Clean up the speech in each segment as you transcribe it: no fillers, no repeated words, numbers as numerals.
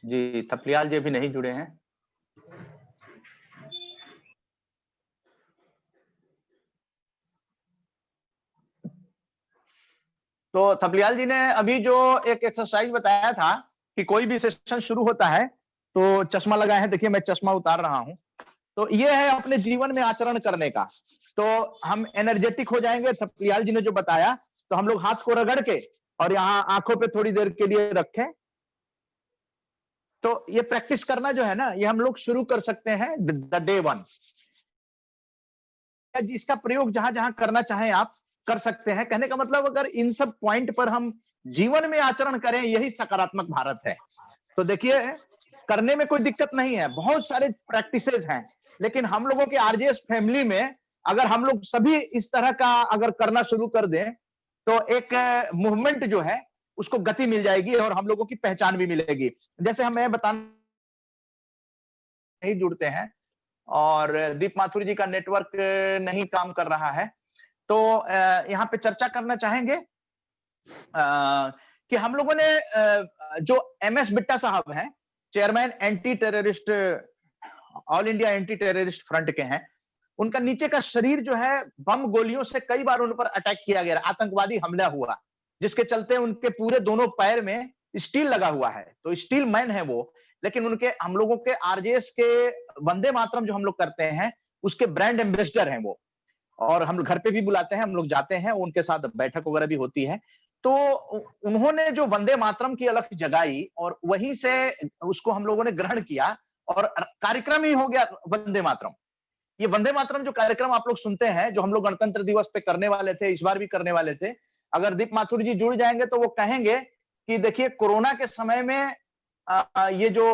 जी, थपलियाल जी अभी नहीं जुड़े हैं। तो थपलियाल जी ने अभी जो एक एक्सरसाइज बताया था कि कोई भी सेशन शुरू होता है, तो चश्मा लगाए हैं, देखिए मैं चश्मा उतार रहा हूँ। तो ये है अपने जीवन में आचरण करने का। तो हम एनर्जेटिक हो जाएंगे, थपलियाल जी ने जो बताया, तो हम लोग हाथ को रगड़ के और यहाँ आंखों पे थोड़ी देर के लिए रखें। तो ये प्रैक्टिस करना जो है ना, ये हम लोग शुरू कर सकते हैं द डे वन। इसका प्रयोग जहां-जहां करना चाहें आप कर सकते हैं। कहने का मतलब अगर इन सब पॉइंट पर हम जीवन में आचरण करें, यही सकारात्मक भारत है। तो देखिए, करने में कोई दिक्कत नहीं है, बहुत सारे प्रैक्टिसेस हैं, लेकिन हम लोगों के आरजेएस फैमिली में अगर हम लोग सभी इस तरह का अगर करना शुरू कर दें, तो एक मूवमेंट जो है, उसको गति मिल जाएगी और हम लोगों की पहचान भी मिलेगी। जैसे हम मैं बताना नहीं जुड़ते हैं और दीप माथुर जी का नेटवर्क नहीं काम कर रहा है। तो यहाँ पे चर्चा करना चाहेंगे कि हम लोगों ने जो एमएस बिट्टा साहब हैं, chairman anti terrorist all India anti terrorist front के हैं, उनका नीचे का शरीर जो है बम गोलियों से कई बार उन पर अटैक किया गया, आतंकवादी हमला हुआ, जिसके चलते उनके पूरे दोनों पैर में स्टील लगा हुआ है। तो स्टील मैन है वो, लेकिन उनके हम लोगों के आरजेएस के वंदे मातरम जो हम लोग करते हैं, उसके ब्रांड एम्बेसडर हैं वो। और हम लोग घर पे भी बुलाते हैं, हम लोग जाते हैं, उनके साथ बैठक वगैरह भी होती है। तो उन्होंने जो वंदे मातरम की अलख जगाई और वहीं से उसको हम लोगों ने ग्रहण किया और कार्यक्रम ही हो गया वंदे मातरम। ये वंदे मातरम जो कार्यक्रम आप लोग सुनते हैं, जो हम लोग गणतंत्र दिवस पे करने वाले थे, इस बार भी करने वाले थे, अगर दीप माथुर जी जुड़ जाएंगे तो वो कहेंगे कि देखिए कोरोना के समय में ये जो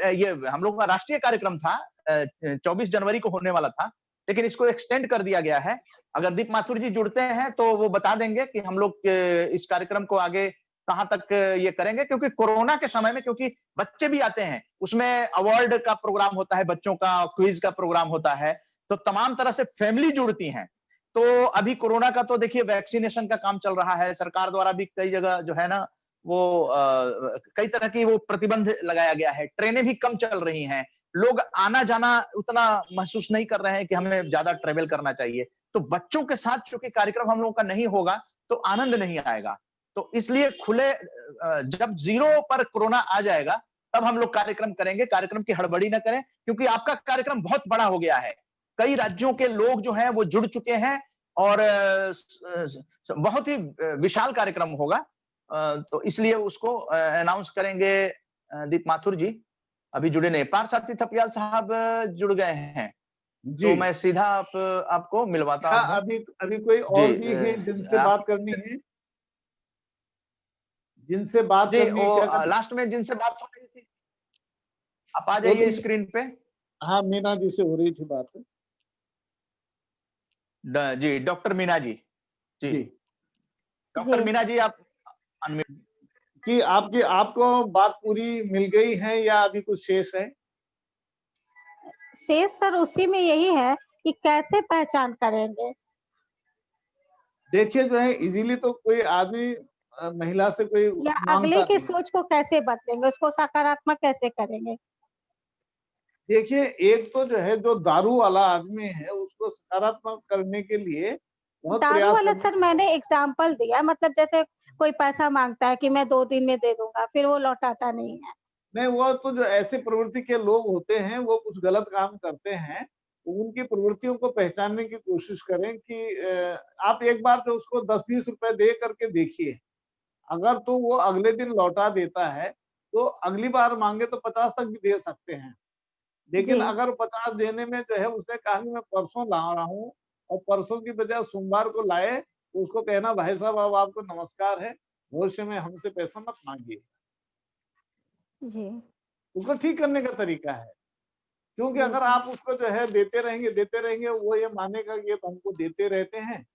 ये हम लोग का राष्ट्रीय कार्यक्रम था, 24 जनवरी को होने वाला था, लेकिन इसको एक्सटेंड कर दिया गया है। अगर दीप माथुर जी जुड़ते हैं तो वो बता देंगे कि हम लोग इस कार्यक्रम को आगे कहां तक ये करेंगे, क्योंकि कोरोना के समय में क्योंकि बच्चे भी आते हैं, उसमें अवार्ड का प्रोग्राम होता है, बच्चों का क्विज का प्रोग्राम होता है, तो तमाम तरह से फैमिली जुड़ती हैं। तो अभी कोरोना का तो देखिए वैक्सीनेशन का काम चल रहा है, सरकार द्वारा भी कई जगह जो है ना वो कई तरह की वो प्रतिबंध लगाया गया है, ट्रेनें भी कम चल रही हैं, लोग आना जाना उतना महसूस नहीं कर रहे हैं कि हमें ज्यादा ट्रेवल करना चाहिए। तो बच्चों के साथ चूंकि कार्यक्रम हम लोगों का नहीं होगा तो आनंद नहीं आएगा। तो इसलिए खुले जब जीरो पर कोरोना आ जाएगा तब हम लोग कार्यक्रम करेंगे। कार्यक्रम की हड़बड़ी न करें, क्योंकि आपका कार्यक्रम बहुत बड़ा हो गया है, कई राज्यों के लोग जो हैं वो जुड़ चुके हैं और बहुत ही विशाल कार्यक्रम होगा। तो इसलिए उसको अनाउंस करेंगे दीप माथुर जी। अभी जुड़े नहीं, पार्थसारथी थपलियाल साहब जुड़ गए हैं, जी। तो मैं सीधा आपको मिलवाता क्या हूँ। अभी अभी कोई जी और भी है जिनसे आप बात करनी है? जिनसे बात जी करनी है, वो क्या कर लास्ट में जिनसे बात हो रही थी, आप आ जाइए बोलिए। स्क्रीन पे। हाँ, मीना जी से हो रही थी बात। जी डॉक्टर मीना जी। जी जी। डॉक्टर जी, मीना जी आप अनम्यूट। कि आपको बात पूरी मिल गई है या अभी कुछ शेष है? शेष सर उसी में यही है कि कैसे पहचान करेंगे? देखिए, जो है इजीली तो कोई आदमी महिला से कोई या अगले मांगता की नहीं है। सोच को कैसे बदलेंगे? उसको सकारात्मक कैसे करेंगे? देखिए, एक तो जो है जो दारू वाला आदमी है उसको सकारात्मक करने के लिए बहुत दारू प्रयास वाला करना। सर मैंने एग्ज़ाम्पल दिया, मतलब जैसे कोई पैसा माँगता है कि मैं 2 दिन में दे दूँगा, फिर वो लौटाता नहीं है। नहीं, वो तो जो ऐसे प्रवृत्ति के लोग होते हैं वो कुछ गलत काम करते हैं, उनकी प्रवृत्तियों को पहचानने की कोशिश करें कि आप एक बार जो उसको 10-20 रुपए दे करके देखिए। अगर तो वो अगले दिन लौटा देता है, तो अगली बार माँगे तो 50 तक भी दे सकते हैं। लेकिन जी, अगर 50 देने में जो है उसने कहा कि मैं परसों ला रहा हूँ और परसों की बजाय सोमवार को लाए, तो उसको कहना भाई साहब अब आपको नमस्कार है, भविष्य में हमसे पैसा मत माँगिए। जी, उसको ठीक करने का तरीका है। क्योंकि जी, अगर जी, आप उसको जो है देते रहेंगे, वो ये मानेगा कि ये तो हमको देते रहते हैं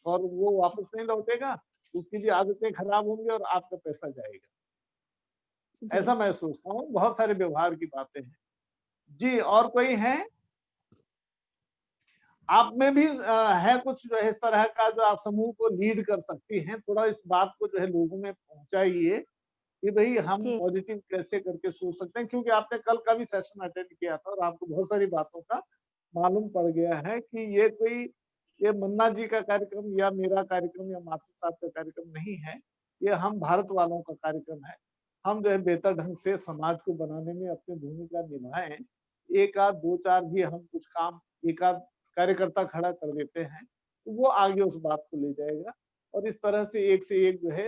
और वो वापस नहीं लौटेगा, उसकी भी आदतें खराब होंगी और आपका पैसा जाएगा। जी। ऐसा मैं सोचता हूँ, बहुत सारे व्यवहार की बातें हैं। जी, और कोई है? आप में भी है कुछ जो है इस तरह का जो आप समूह को लीड कर सकती हैं, थोड़ा इस बात को जो है लोगों में पहुंचाइए कि भाई हम जी, पॉजिटिव कैसे करके सोच सकते हैं, क्योंकि आपने कल का भी सेशन अटेंड किया था और आपको बहुत सारी बातों का मालूम पड़ गया है कि ये मन्ना जी का कार्यक्रम या मेरा कार्यक्रम या माथुर साहब का कार्यक्रम नहीं है, ये हम भारत वालों का कार्यक्रम है। हम जो है बेहतर ढंग से समाज को बनाने में अपनी भूमिका निभाएं, एक आध दो चार भी हम कुछ काम एक आध कार्यकर्ता खड़ा कर देते हैं तो वो आगे उस बात को ले जाएगा और इस तरह से एक जो है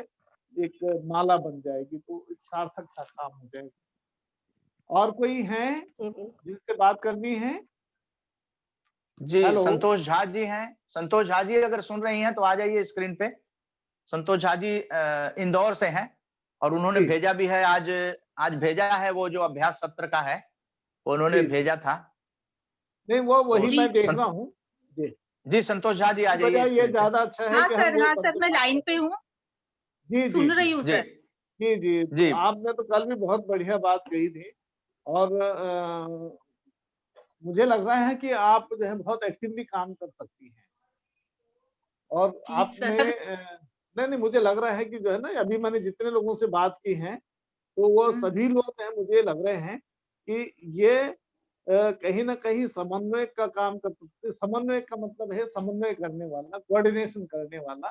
एक माला बन जाएगी, तो एक सार्थक सा काम हो जाएगा। और कोई है जी, बिल्कुल। जिनसे बात करनी है? जी, हेलो। संतोष झा जी हैं। संतोष झा जी अगर सुन रही हैं तो आ जाइए स्क्रीन पे। संतोष झा जी इंदौर से हैं और उन्होंने जी भेजा भी है आज। आज भेजा है वो जो अभ्यास सत्र का है, वो उन्होंने जी जी। भेजा था। नहीं वो तो वही जी मैं देख सं, रहा हूँ। जी, जी संतोष झा जी आ इसकी जाइए बजाय ये स्क्रीन पे। ज्यादा अच्छा है कि हम जो है हाँ सबसे सर, मैं बात लाइन पे करें। हूँ, जी जी सुन जी रही हूँ जी सर। जी जी। तो जी आपने तो कल भी बहुत बढ़िया बात कही थी और मुझे लग रहा है कि आप जो है बहुत एक्टिवली काम कर सकती हैं और जी आपने सर। नहीं नहीं, मुझे लग रहा है कि जो है ना अभी मैंने जितने लोगों से बात की है तो वो सभी लोग हैं, मुझे लग रहे हैं कि ये कहीं ना कहीं समन्वय का काम कर सकते। समन्वय का मतलब है समन्वय करने वाला, कोऑर्डिनेशन करने वाला,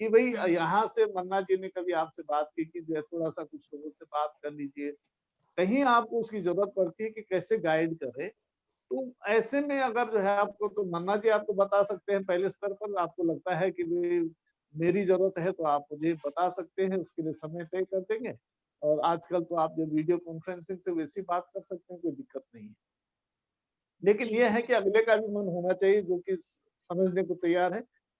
कि भाई यहाँ से मन्ना जी ने कभी आपसे बात की कि जो है थोड़ा सा कुछ लोगों से बात कर लीजिए, कहीं आपको उसकी जरूरत पड़ती है कि कैसे गाइड करे। तो ऐसे में अगर जो है आपको, तो मन्ना जी आपको बता सकते हैं पहले स्तर पर, आपको लगता है कि भाई मेरी जरूरत है तो आप मुझे बता सकते हैं, उसके लिए समय तय कर देंगे। और आजकल तो आप जो वीडियो कॉन्फ्रेंसिंग से वैसी बात कर सकते हैं, कोई दिक्कत नहीं है। लेकिन जी ये है कि अगले का भी मन होना चाहिए जो कि समझने को तैयार है,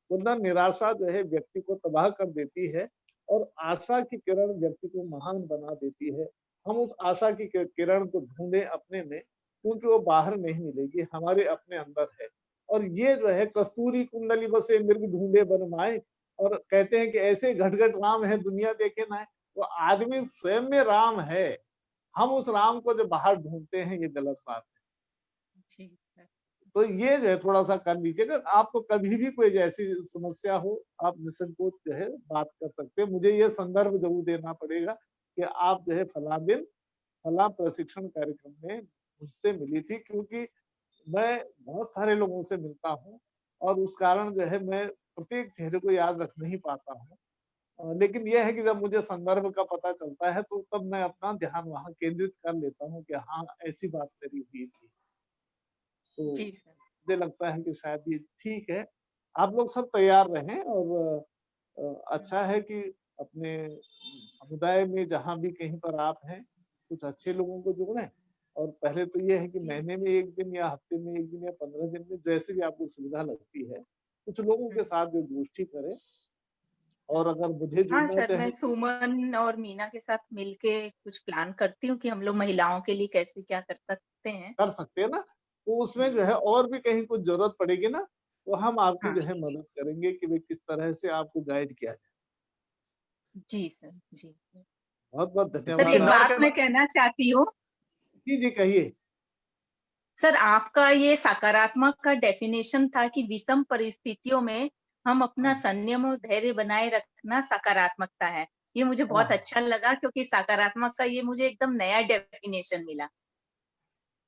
वरना निराशा जो है व्यक्ति को तबाह कर देती है और आशा की किरण व्यक्ति को महान बना देती है। हम उस आशा की किरण को ढूंढे अपने में, क्योंकि वो बाहर नहीं मिलेगी, हमारे अपने अंदर है। और ये जो है कस्तूरी कुंडली बसे मृग ढूंढे बन माए, और कहते हैं कि ऐसे घटघट राम है दुनिया देखे ना है। वो आदमी स्वयं में राम है, हम उस राम को जो बाहर ढूंढते हैं, ये गलत बात है। जी सर। तो ये जो है थोड़ा सा कर लीजिएगा। आपको कभी भी कोई ऐसी समस्या हो, आप निसंकोच जो है बात कर सकते हैं। मुझे ये संदर्भ जरूर देना पड़ेगा कि आप जो है फला दिन फला प्रशिक्षण कार्यक्रम में मुझसे मिली थी, क्योंकि मैं बहुत सारे लोगों से मिलता हूँ और उस कारण जो है मैं प्रत्येक चेहरे को याद रख नहीं पाता हूँ। लेकिन यह है कि जब मुझे संदर्भ का पता चलता है तो तब मैं अपना ध्यान वहां केंद्रित कर लेता हूँ कि हाँ ऐसी बात करी हुई थी। तो जी सर। मुझे लगता है कि शायद ये ठीक है। आप लोग सब तैयार रहें और अच्छा है कि अपने समुदाय में जहाँ भी कहीं पर आप हैं, कुछ अच्छे लोगों को जोड़ें। और पहले तो ये है कि जी। महीने में 1 दिन या हफ्ते में 1 दिन या 15 दिन में जैसे भी आपको सुविधा लगती है, कुछ लोगों के साथ जो गोष्ठी करें। और अगर मुझे हाँ जुड़ना सर, मैं चाहेंगे, सुमन और मीना के साथ मिलके कुछ प्लान करती हूँ कि हम लोग महिलाओं के लिए कैसे क्या कर सकते हैं। कर सकते हैं ना, तो उसमें जो है और भी कहीं कुछ ज़रूरत पड़ेगी ना, तो हम आपकी जो हाँ। है मदद करेंगे कि भई किस तरह से आपको गाइड किया जाए। जी सर। जी सर। बहुत-बहुत सर, धन्यवाद एक इंदौर आप। के बात मैं कहना चाहती हूँ। जी, जी कहिए। सर, आपका ये सकारात्मक का डेफिनेशन था कि विषम परिस्थितियों में हम अपना हाँ, संयम और धैर्य बनाए रखना सकारात्मकता है। ये मुझे बहुत हाँ, अच्छा लगा, क्योंकि सकारात्मक का ये मुझे एकदम नया डेफिनेशन मिला।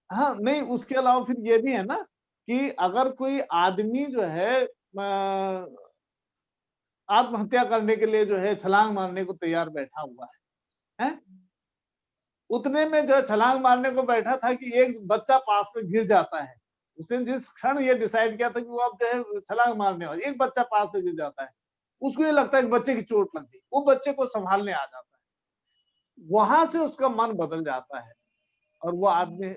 हाँ, नहीं उसके अलावा फिर ये भी है ना कि अगर कोई आदमी जो है आत्महत्या करने के लिए जो है छलांग मारने को तैयार बैठा हुआ हैं? उतने में जो है छलांग मारने को बैठा था कि एक बच्चा पास में गिर जाता है। उसने जिस क्षण ये डिसाइड किया था कि वो अब जो है छलांग मारने वाला, एक बच्चा पास में गिर जाता है। उसको ये लगता है कि बच्चे की चोट लग गई, वो बच्चे को संभालने आ जाता है। वहां से उसका मन बदल जाता है और वो आदमी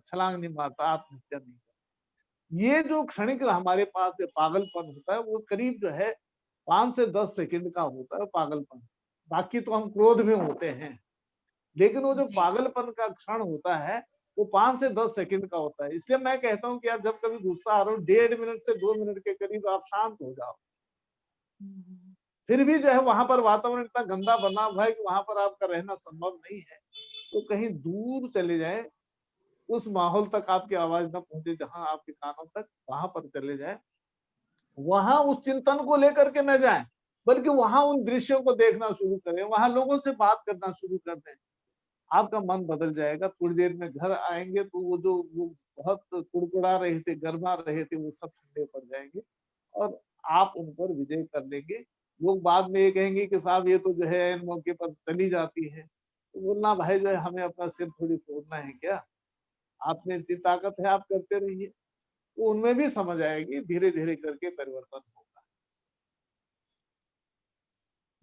छलांग नहीं मारता, आत्महत्या नहीं करता। ये जो क्षणिक हमारे पास ये पागलपन होता है, वो करीब जो है 5 से 10 सेकंड का होता है पागलपन। बाकी तो हम क्रोध में होते हैं, लेकिन वो जो जी। पागलपन का क्षण होता है, वो 5 से 10 सेकंड का होता है। इसलिए मैं कहता हूँ कि यार जब कभी गुस्सा आ रहा हो, 1.5 मिनट से 2 मिनट के करीब आप शांत हो जाओ। हुँ। फिर भी जो है वहां पर वातावरण इतना गंदा बना हुआ है कि वहां पर आपका रहना संभव नहीं है, तो कहीं दूर चले जाएं, उस माहौल तक आपकी आवाज न पहुंचे जहां आपके कानों तक, वहां पर चले जाए। वहां उस चिंतन को लेकर के न जाएं, बल्कि वहां उन दृश्यों को देखना शुरू करें, वहां लोगों से बात करना शुरू कर दें। आपका मन बदल जाएगा। थोड़ी देर में घर आएंगे तो वो बहुत कुड़कुड़ा रहे थे, गरमा रहे थे, वो सब ठंडे पड़ जाएंगे और आप उन पर विजय कर लेंगे। लोग बाद में ये कहेंगे कि साहब ये तो जो है इन मौके पर चली जाती है, तो बोलना भाई जो है हमें अपना सिर थोड़ी फोड़ना है क्या, आप में इतनी ताकत है, आप करते रहिए। तो उनमें भी समझ आएगी, धीरे धीरे करके परिवर्तन होगा।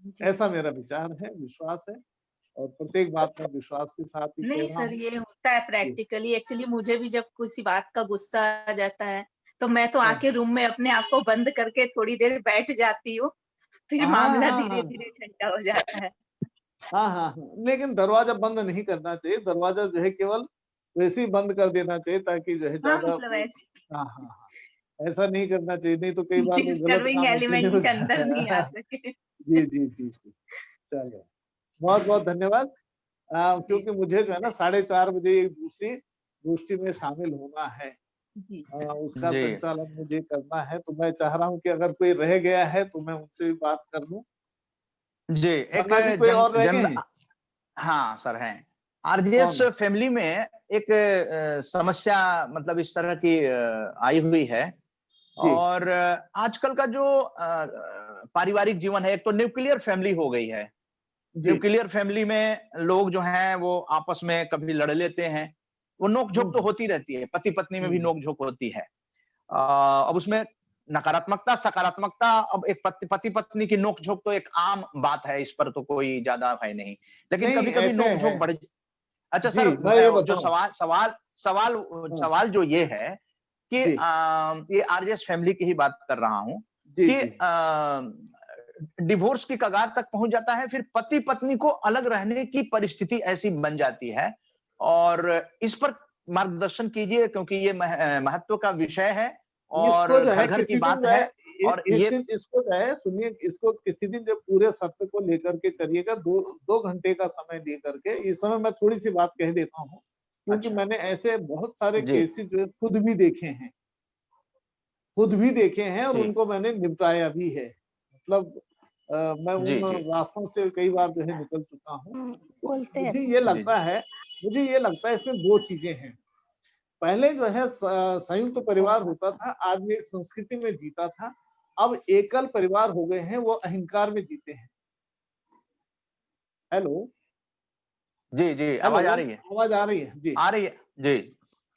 जी। ऐसा मेरा विचार है, विश्वास है, और प्रत्येक बात में विश्वास के साथ ही कह नहीं रहा सर, हूँ। ये होता है जी। प्रैक्टिकली। एक्चुअली मुझे भी जब किसी बात का गुस्सा आ जाता है, तो मैं तो हाँ आके रूम में अपने आप को बंद करके थोड़ी देर बैठ जाती हूँ, फिर हाँ मामला हाँ हाँ धीरे-धीरे ठंडा हो जाता है। हाँ हाँ हाँ। लेकिन दरवाजा बंद नहीं करना चाहिए, दरवाजा जो है केवल वैसे ही बंद कर देना चाहिए ताकि जो है हाँ, ज्यादा मतलब ऐसे हाँ हाँ हाँ, ऐसा नहीं करना चाहिए, नहीं तो कई बार वो गलत डिस्टर्बिंग काम अकेले हो एलिमेंट अंदर नहीं जाता आ है। सके। जी जी जी जी। चलो, बहुत बहुत धन्यवाद। जी, क्योंकि मुझे जो है ना 4:30 बजे एक दूसरी गोष्ठी में शामिल होना है। जी उसका जी संचालन मुझे करना है, तो मैं चाह रहा हूँ कि अगर कोई रह गया है तो मैं उनसे भी बात कर लूं। जी एक पन्ना जी कोई जन और रह गए जन हैं? हाँ सर हैं। आरजेएस कौन? फैमिली में एक समस्या मतलब इस तरह की आई हुई है। जी और आजकल का जो पारिवारिक जीवन है, एक तो न्यूक्लियर फैमिली हो गई है। जी। न्यूक्लियर फैमिली में लोग जो हैं वो आपस में कभी लड़ लेते हैं। वो नोक-झोंक तो हम्म होती रहती है, पति-पत्नी में भी हम्म नोक-झोंक होती है। अब उसमें नकारात्मकता, सकारात्मकता, अब एक पति-पत्नी की नोक-झोंक तो एक आम बात है, इस पर तो कोई ज़्यादा है नहीं। लेकिन नहीं कभी-कभी ऐसे है। नोक-झोंक बढ़ अच्छा जी सर, मैं ये जो बताऊं। सवाल सवाल सवाल हाँ। सवाल जो ये है कि जी ये आरजेएस फैमिली की ही बात कर रहा हूँ जी कि जी। डिवोर्स की कगार तक पहुंच जाता है, फिर पति-पत्नी को अलग रहने की परिस्थिति ऐसी बन जाती है और इस पर मार्गदर्शन कीजिए क्योंकि ये महत्व का विषय है इसको और जो है घर-घर की किसी दिन बात जो है है और इस ये दिन इसको जो है सुनिए, इसको किसी दिन जो पूरे सत्र को लेकर के करिएगा, 2 घंटे का समय लेकर के। इस समय मैं थोड़ी सी बात कह देता हूँ, क्योंकि अच्छा, मैंने ऐसे बहुत सारे जी, केसेस जो है खुद भी देखे हैं और जी, उनको मैंने निपटाया भी है। मतलब मैं जी, उन जी, रास्तों से कई बार जो है निकल चुका हूँ। तो बोलते हैं। मुझे ये जी, लगता है मुझे ये लगता है इसमें 2 चीज़ें हैं। पहले जो है संयुक्त परिवार होता था, आदमी एक संस्कृति में जीता था। अब एकल परिवार हो गए हैं, वो अहंकार में जीते हैं। हेलो, जी, जी, हेलो, आवाज़ आ रही है? आवाज़ आ रही है? जी। आ रही है? जी,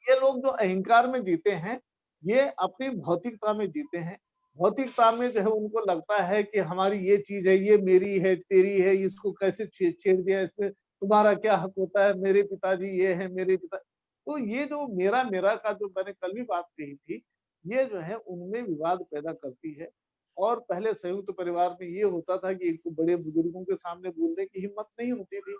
ये लोग जो अहंकार में जीते हैं, ये अपनी भौतिकता में जीते हैं। भौतिकता में जो है उनको लगता है कि हमारी ये चीज़ है, ये मेरी है, तेरी है, इसको कैसे छेड़ दिया, इसमें तुम्हारा क्या हक होता है, मेरे पिताजी ये हैं, मेरे पिता। तो ये जो मेरा मेरा का जो मैंने कल भी बात कही थी, ये जो है उनमें विवाद पैदा करती है। और पहले संयुक्त परिवार में ये होता था कि एक तो बड़े बुजुर्गों के सामने बोलने की हिम्मत नहीं होती थी।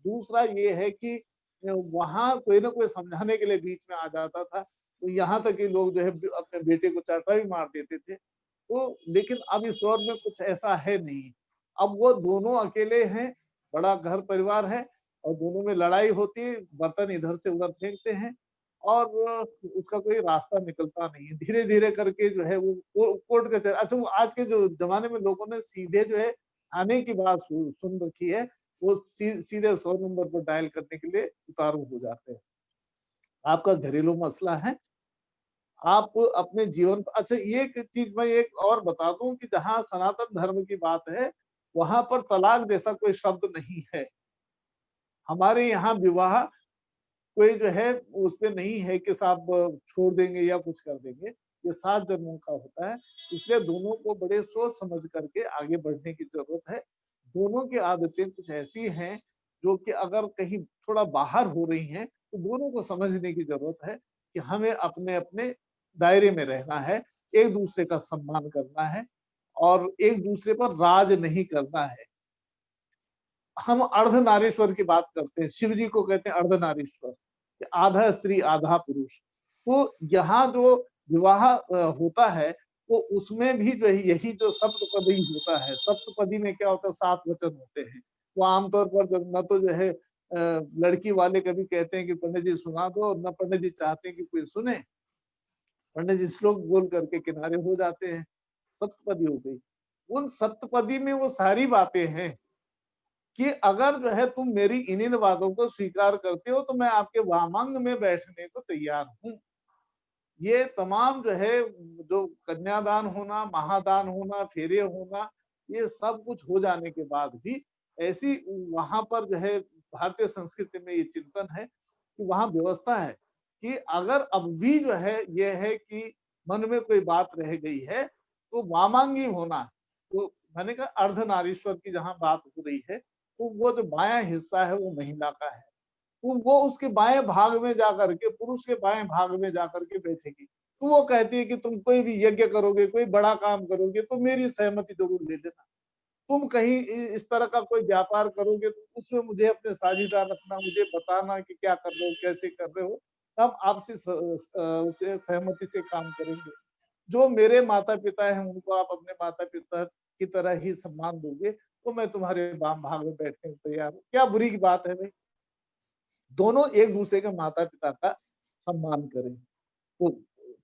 दूसरा ये है कि वहाँ कोई ना कोई समझाने के लिए बीच में आ जाता था, तो यहाँ तक कि लोग जो है अपने बेटे को चाटा भी मार देते थे। तो लेकिन अब इस दौर में कुछ ऐसा है नहीं। अब वो दोनों अकेले हैं, बड़ा घर परिवार है और दोनों में लड़ाई होती है, बर्तन इधर से उधर फेंकते हैं और उसका कोई रास्ता निकलता नहीं है। धीरे-धीरे करके जो है वो कोर्ट कचहरी। अच्छा, वो आज के जो ज़माने में लोगों ने सीधे जो है थाने की बात सुन रखी है, वो सीधे 100 नंबर पर डायल करने के लिए उतारू हो जाते हैं। आपका घरेलू मसला है, आप अपने जीवन अच्छा, एक चीज़ मैं एक और बता दूँ कि जहाँ सनातन धर्म की बात है, वहाँ पर तलाक जैसा कोई शब्द नहीं है। हमारे यहाँ विवाह कोई जो है उसपे नहीं है कि साहब छोड़ देंगे या कुछ कर देंगे। ये 7 जन्मों का होता है, इसलिए दोनों को बड़े सोच समझ करके आगे बढ़ने की ज़रूरत है। दोनों की आदतें कुछ ऐसी हैं, जो कि अगर कहीं थोड़ा बाहर हो रही हैं, तो दोनों को समझने की ज़रूरत है कि हमें अपने-अपने दायरे में रहना है, एक-दूसरे का सम्मान करना है और एक-दूसरे पर राज नहीं करना है। हम अर्धनारीश्वर की बात करते हैं, शिव जी को कहते हैं अर्धनारीश्वर, कि आधा स्त्री आधा पुरुष। तो यहाँ जो विवाह होता है, तो उसमें भी जो है यही जो सप्तपदी होता है, सप्तपदी में क्या होता है, 7 वचन होते हैं। वो आमतौर पर न तो जो है लड़की वाले कभी कहते हैं कि पंडित जी सुना दो, और न पंडित जी चाहते हैं कि कोई सुने। पंडित जी श्लोक बोल करके किनारे हो जाते हैं, सप्तपदी हो गई। उन सप्तपदी में वो सारी बातें हैं कि अगर जो है तुम मेरी इन बातों को स्वीकार करते हो तो मैं आपके वामांग में बैठने को तैयार हूँ। ये तमाम जो है, जो कन्यादान होना, महादान होना, फेरे होना, ये सब कुछ हो जाने के बाद भी ऐसी वहां पर जो है भारतीय संस्कृति में ये चिंतन है कि वहां व्यवस्था है कि अगर अब भी जो है ये है कि मन में कोई बात रह गई है तो वामांगी होना। तो मैंने कहा अर्धनारीश्वर की जहां बात हो रही है, तो वो जो बायां हिस्सा है वो महिला का है, तो वो उसके बाएं भाग में जाकर के, पुरुष के बाएं भाग में जाकर के बैठेगी। तो वो कहती है कि तुम कोई भी यज्ञ करोगे, कोई बड़ा काम करोगे तो मेरी सहमति जरूर ले लेना। तुम कहीं इस तरह का कोई व्यापार करोगे तो उसमें मुझे अपने साझेदार रखना, मुझे बताना कि क्या कर रहे हो, कैसे कर रहे हो, हम आपसे उसे सहमति से काम करेंगे। जो मेरे माता पिता हैं उनको आप अपने माता पिता की तरह ही सम्मान दोगे तो मैं तुम्हारे वाम भाग में बैठने को तैयार हूँ। क्या बुरी की बात है भाई? दोनों एक दूसरे के माता पिता का सम्मान करें तो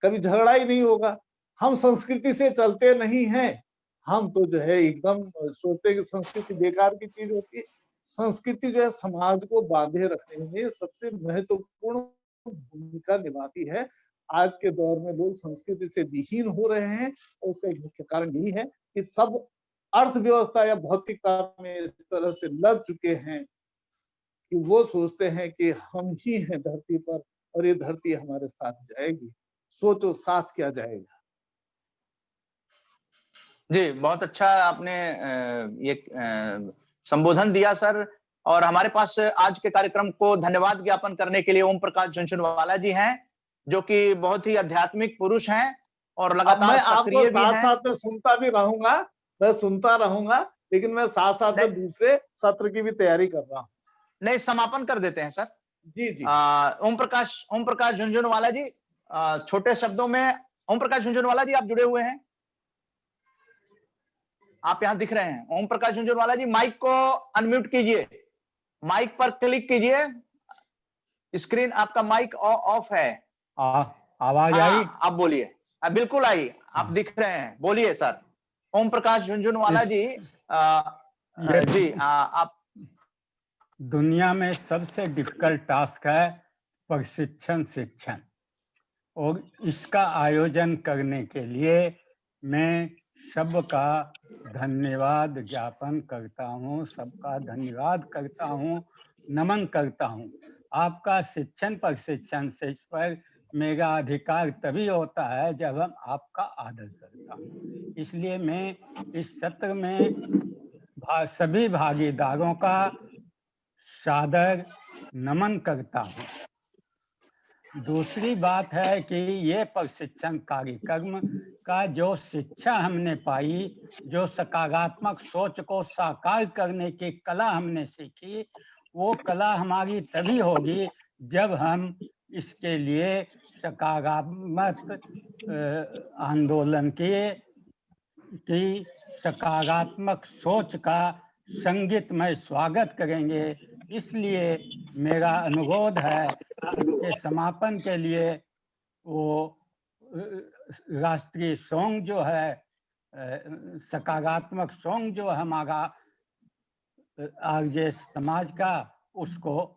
कभी झगड़ा ही नहीं होगा। हम संस्कृति से चलते नहीं हैं, हम तो जो है एकदम सोचते हैं कि संस्कृति बेकार की चीज होती है। संस्कृति जो है समाज को बांधे रखने में सबसे महत्वपूर्ण भूमिका निभाती है। आज के दौर में लोग संस्कृति से विहीन हो रहे हैं और उसका एक मुख्य कारण यही है कि सब अर्थव्यवस्था या भौतिकता में इस तरह से लग चुके हैं कि वो सोचते हैं कि हम ही हैं धरती पर और ये धरती हमारे साथ जाएगी। सोचो साथ क्या जाएगा। जी, बहुत अच्छा आपने ये संबोधन दिया सर। और हमारे पास आज के कार्यक्रम को धन्यवाद ज्ञापन करने के लिए ओम प्रकाश झुनझुनवाला जी हैं, जो कि बहुत ही आध्यात्मिक पुरुष हैं और अब लगातार मैं आपको सक्रिय भी साथ हैं। साथ में सुनता भी रहूंगा, मैं सुनता रहूंगा, लेकिन मैं साथ साथ में दूसरे सत्र की भी तैयारी कर रहा हूँ। नहीं, समापन कर देते हैं सर। जी जी। ओम प्रकाश झुनझुनवाला जी, छोटे शब्दों में, ओम प्रकाश झुनझुनवाला जी आप जुड़े हुए हैं, आप यहां दिख रहे हैं। ओम प्रकाश झुनझुनवाला जी, माइक को अनम्यूट कीजिए, माइक पर क्लिक कीजिए, स्क्रीन आपका माइक ऑफ है। आवाज आई? आप बोलिए। बिल्कुल आई, आप दिख रहे हैं, बोलिए सर। ओम प्रकाश झुनझुनवाला जी, जी आप। दुनिया में सबसे डिफिकल्ट टास्क है प्रशिक्षण शिक्षण, और इसका आयोजन करने के लिए मैं सबका धन्यवाद ज्ञापन करता हूँ, सबका धन्यवाद करता हूँ, नमन करता हूँ। आपका शिक्षण प्रशिक्षण से पर मेरा अधिकार तभी होता है जब हम आपका आदर करता हूँ। इसलिए मैं इस सत्र में सभी भागीदारों का सादर नमन करता हूँ। दूसरी बात है कि ये प्रशिक्षण कार्यक्रम का जो शिक्षा हमने पाई, जो सकारात्मक सोच को साकार करने की कला हमने सीखी, वो कला हमारी तभी होगी जब हम इसके लिए सकारात्मक आंदोलन की सकारात्मक सोच का संगीतमय स्वागत करेंगे। इसलिए मेरा अनुरोध है कि समापन के लिए वो राष्ट्रीय सॉन्ग जो है, सकारात्मक सॉन्ग जो हमारा आरजे समाज का, उसको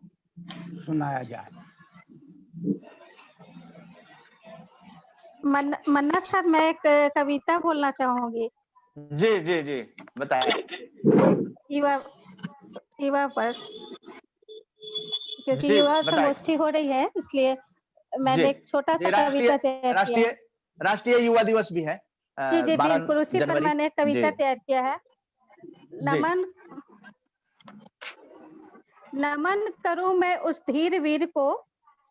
सुनाया जाए। मन्ना सर, मैं एक कविता बोलना चाहूंगी। जी जी जी, बताएं। युवा पर, क्योंकि जी युवा बताएं। संगोष्ठी हो रही है, इसलिए मैंने एक छोटा सा कविता तैयार किया है। राष्ट्रीय युवा दिवस भी है जी जी 12 बिल्कुल, उसी पर जनवरी। मैंने एक कविता तैयार किया है। नमन करूं मैं उस धीर वीर को,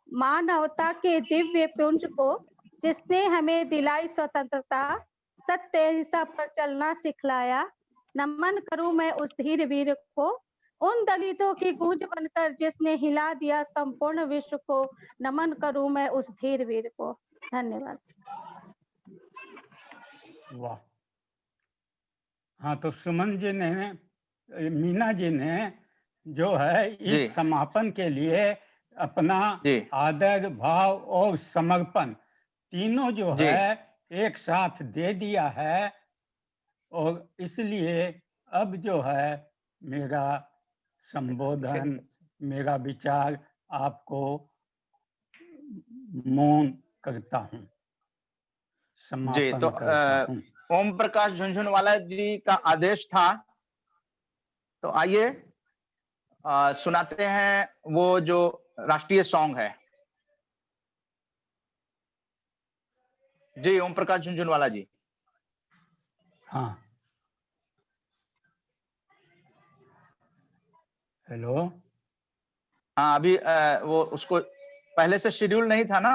मानवता के दिव्य पुंज को, जिसने हमें दिलाई स्वतंत्रता, सत्य अहिंसा पर चलना सिखलाया। नमन करूं मैं उस धीर वीर को, उन दलितों की गूंज बनकर जिसने हिला दिया संपूर्ण विश्व को। नमन करूं मैं उस धीर वीर को। धन्यवाद। वाह। हाँ, तो सुमन जी ने, मीना जी ने जो है जी इस समापन के लिए अपना जी आदर भाव और समर्पण तीनों जो जी है एक साथ दे दिया है। और इसलिए अब जो है मेरा संबोधन, मेरा विचार आपको मौन करता हूँ, जी। समापन तो करता हूँ। ओम प्रकाश झुनझुनवाला जी का आदेश था, तो आइए सुनाते हैं वो जो राष्ट्रीय सॉन्ग है। जी ओम प्रकाश झुनझुनवाला जी। हाँ, हेलो। हाँ अभी वो उसको पहले से शेड्यूल नहीं था ना।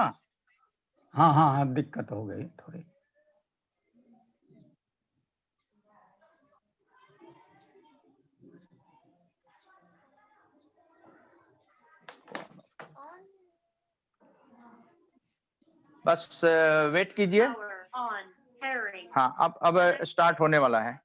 हाँ हाँ हाँ, दिक्कत हो गई थोड़ी। बस वेट कीजिए। हाँ अब स्टार्ट होने वाला है।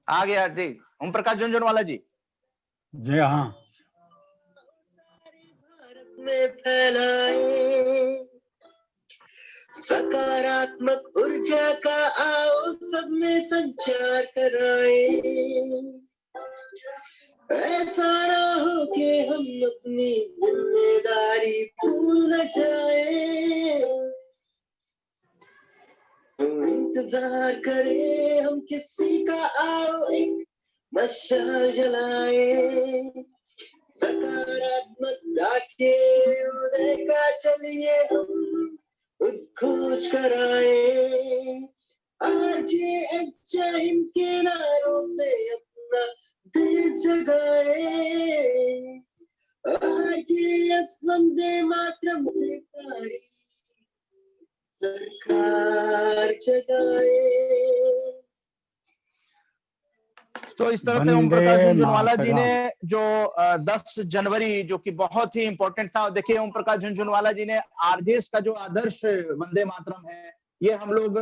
आ गया जी ओम प्रकाश झुनझुनवाला जी। जी हाँ। भारत में फैलाए सकारात्मक ऊर्जा का, आओ सब में संचार कराए। ऐसा ना हो कि हम अपनी जिम्मेदारी भूल न जाए। इंतजार करें हम किसी का, आओ एक मशाल जलाए। सकारात्मकता के उदय का चलिए हम उद्घोष कराए। आज इस जय के नारों से अपना देश जगाए। आज इस वंदे मातरम से सारी सरकार जगाए। तो इस तरह से ओम वंदे प्रकाश झुनझुनवाला जी ने मातरम। जो 10 जनवरी जो कि बहुत ही इंपॉर्टेंट था। देखिए ओम प्रकाश झुनझुनवाला जी ने आरजेएस का जो आदर्श वंदे मातरम है, ये हम लोग